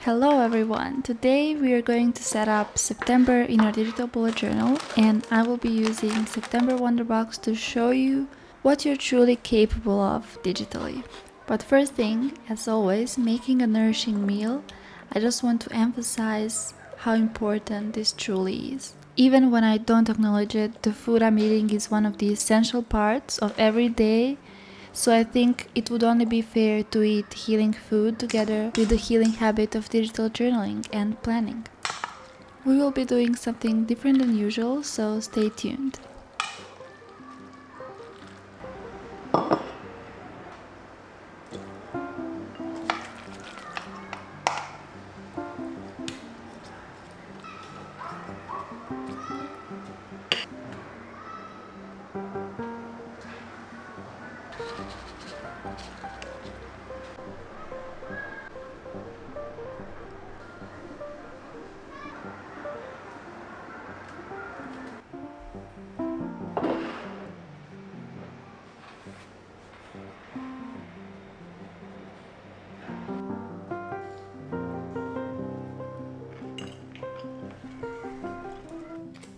Hello everyone! Today we are going to set up September in our digital bullet journal, and I will be using September Wonderbox to show you what you're truly capable of digitally. But first thing, as always, making a nourishing meal, I just want to emphasize how important this truly is. Even when I don't acknowledge it, the food I'm eating is one of the essential parts of every day. So I think it would only be fair to eat healing food together with the healing habit of digital journaling and planning. We will be doing something different than usual, so stay tuned.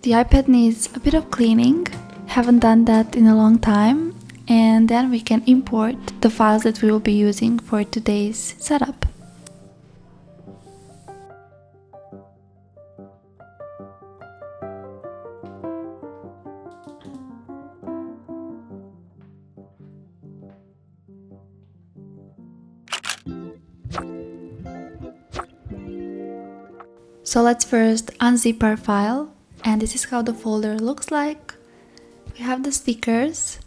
The iPad needs a bit of cleaning, haven't done that in a long time, and then we can import the files that we will be using for today's setup. So let's first unzip our file, and this is how the folder looks like. We have the stickers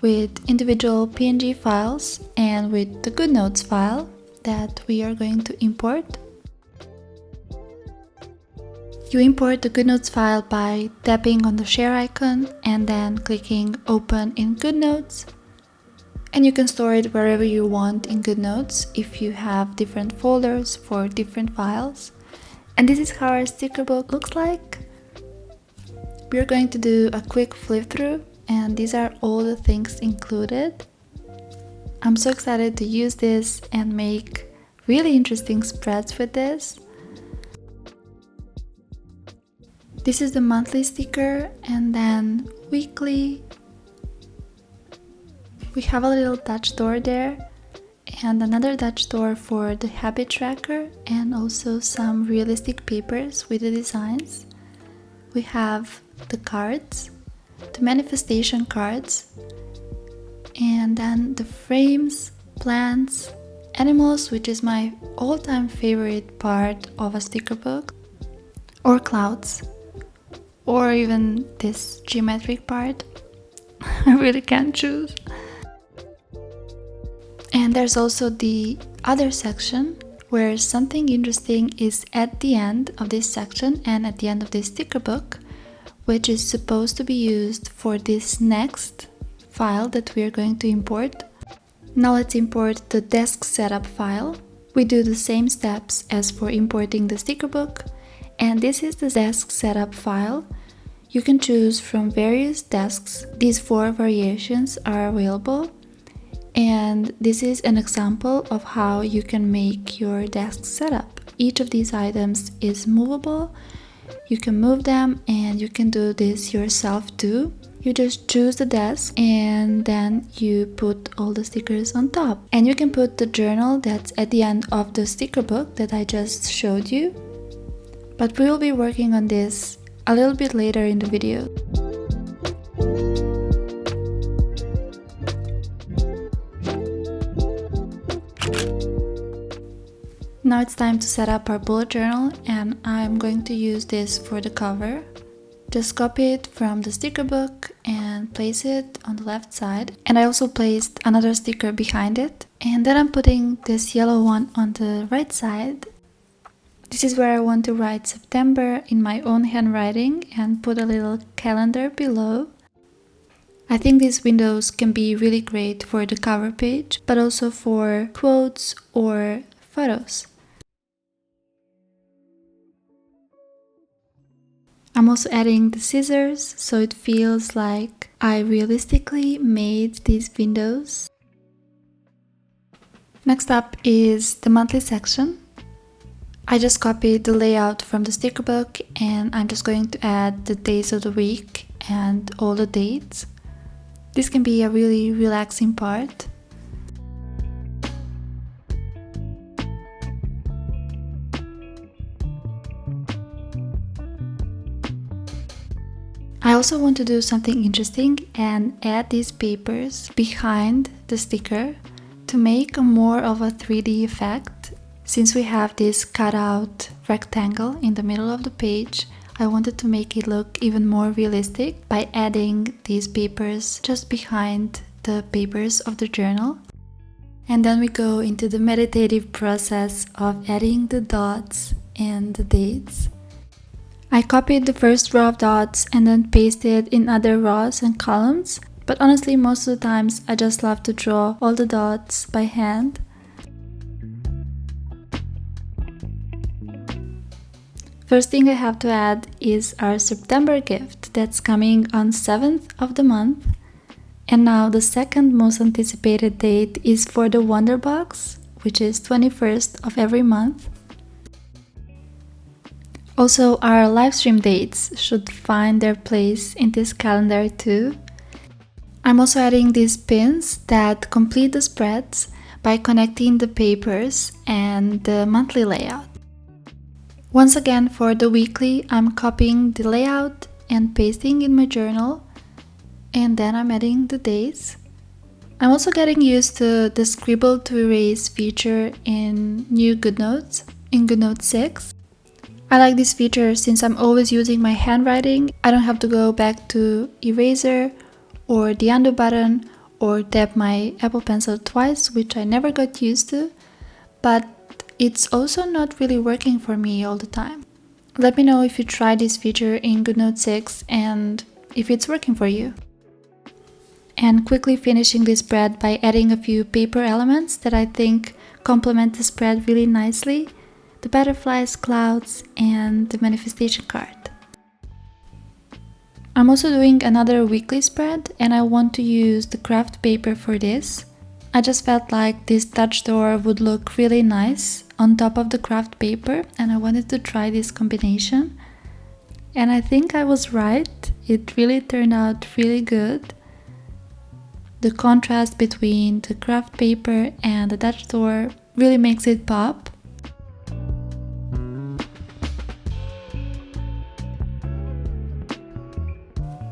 with individual PNG files and with the GoodNotes file that we are going to import. You import the GoodNotes file by tapping on the share icon and then clicking open in GoodNotes. And you can store it wherever you want in GoodNotes if you have different folders for different files. And this is how our sticker book looks like. We're going to do a quick flip through, and these are all the things included. I'm so excited to use this and make really interesting spreads with this. This is the monthly sticker, and then weekly. We have a little Dutch door there, and another Dutch door for the habit tracker, and also some realistic papers with the designs. We have the cards, the manifestation cards, and then the frames, plants, animals, which is my all-time favorite part of a sticker book, or clouds, or even this geometric part. I really can't choose. And there's also the other section where something interesting is at the end of this section and at the end of this sticker book, which is supposed to be used for this next file that we are going to import. Now let's import the desk setup file. We do the same steps as for importing the sticker book, and this is the desk setup file. You can choose from various desks. These 4 variations are available. And this is an example of how you can make your desk setup. Each of these items is movable. You can move them, and you can do this yourself too. You just choose the desk and then you put all the stickers on top. And you can put the journal that's at the end of the sticker book that I just showed you. But we will be working on this a little bit later in the video. Now it's time to set up our bullet journal, and I'm going to use this for the cover. Just copy it from the sticker book and place it on the left side. And I also placed another sticker behind it. And then I'm putting this yellow one on the right side. This is where I want to write September in my own handwriting and put a little calendar below. I think these windows can be really great for the cover page, but also for quotes or photos. I'm also adding the scissors, so it feels like I realistically made these windows. Next up is the monthly section. I just copied the layout from the sticker book and I'm just going to add the days of the week and all the dates. This can be a really relaxing part. I also want to do something interesting and add these papers behind the sticker to make more of a 3D effect. Since we have this cutout rectangle in the middle of the page, I wanted to make it look even more realistic by adding these papers just behind the papers of the journal. And then we go into the meditative process of adding the dots and the dates. I copied the first row of dots and then pasted in other rows and columns, but honestly most of the times I just love to draw all the dots by hand. First thing I have to add is our September gift that's coming on 7th of the month. And now the second most anticipated date is for the Wonder Box, which is 21st of every month. Also, our live stream dates should find their place in this calendar too. I'm also adding these pins that complete the spreads by connecting the papers and the monthly layout. Once again, for the weekly, I'm copying the layout and pasting in my journal, and then I'm adding the days. I'm also getting used to the scribble to erase feature in new GoodNotes, in GoodNotes 6. I like this feature since I'm always using my handwriting. I don't have to go back to eraser or the undo button or tap my Apple Pencil twice, which I never got used to, but it's also not really working for me all the time. Let me know if you try this feature in GoodNotes 6 and if it's working for you. And quickly finishing this spread by adding a few paper elements that I think complement the spread really nicely. The butterflies, clouds, and the manifestation card. I'm also doing another weekly spread and I want to use the craft paper for this. I just felt like this touch door would look really nice on top of the craft paper and I wanted to try this combination. And I think I was right. It really turned out really good. The contrast between the craft paper and the touch door really makes it pop.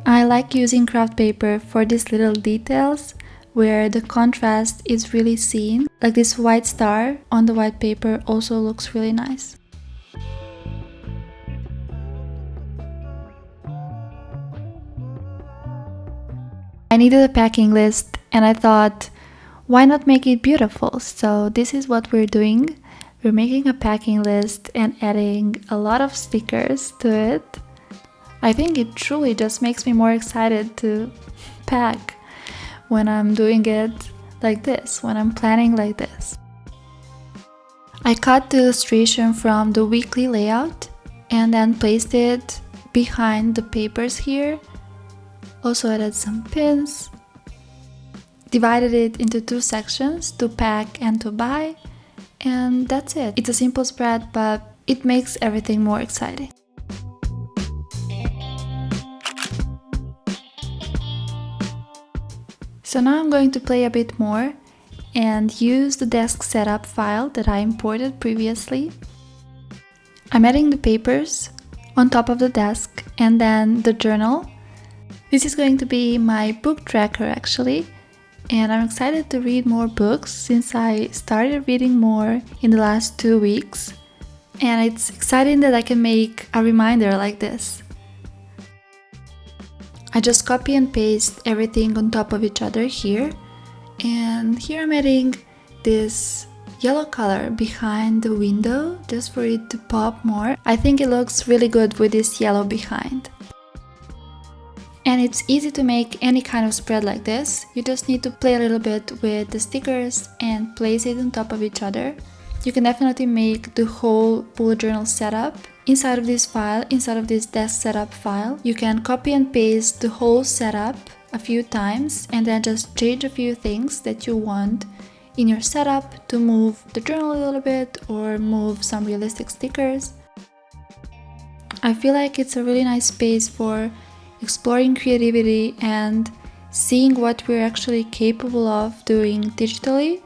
I like using craft paper for these little details where the contrast is really seen, like this white star on the white paper also looks really nice. I needed a packing list and I thought, why not make it beautiful? So this is what we're doing. We're making a packing list and adding a lot of stickers to it. I think it truly just makes me more excited to pack when I'm doing it like this, when I'm planning like this. I cut the illustration from the weekly layout and then placed it behind the papers here. Also added some pins. Divided it into two sections, to pack and to buy. And that's it. It's a simple spread, but it makes everything more exciting. So now I'm going to play a bit more and use the desk setup file that I imported previously. I'm adding the papers on top of the desk and then the journal. This is going to be my book tracker actually, and I'm excited to read more books since I started reading more in the last 2 weeks. And it's exciting that I can make a reminder like this. I just copy and paste everything on top of each other here, and here I'm adding this yellow color behind the window just for it to pop more. I think it looks really good with this yellow behind. And it's easy to make any kind of spread like this. You just need to play a little bit with the stickers and place it on top of each other. You can definitely make the whole bullet journal setup inside of this file, inside of this desk setup file. You can copy and paste the whole setup a few times and then just change a few things that you want in your setup to move the journal a little bit or move some realistic stickers. I feel like it's a really nice space for exploring creativity and seeing what we're actually capable of doing digitally.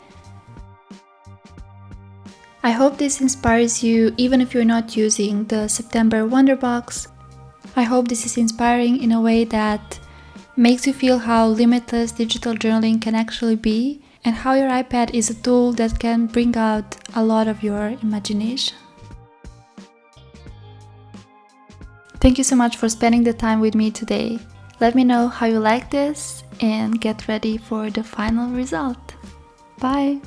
I hope this inspires you even if you're not using the September Wonder Box. I hope this is inspiring in a way that makes you feel how limitless digital journaling can actually be and how your iPad is a tool that can bring out a lot of your imagination. Thank you so much for spending the time with me today. Let me know how you like this and get ready for the final result. Bye!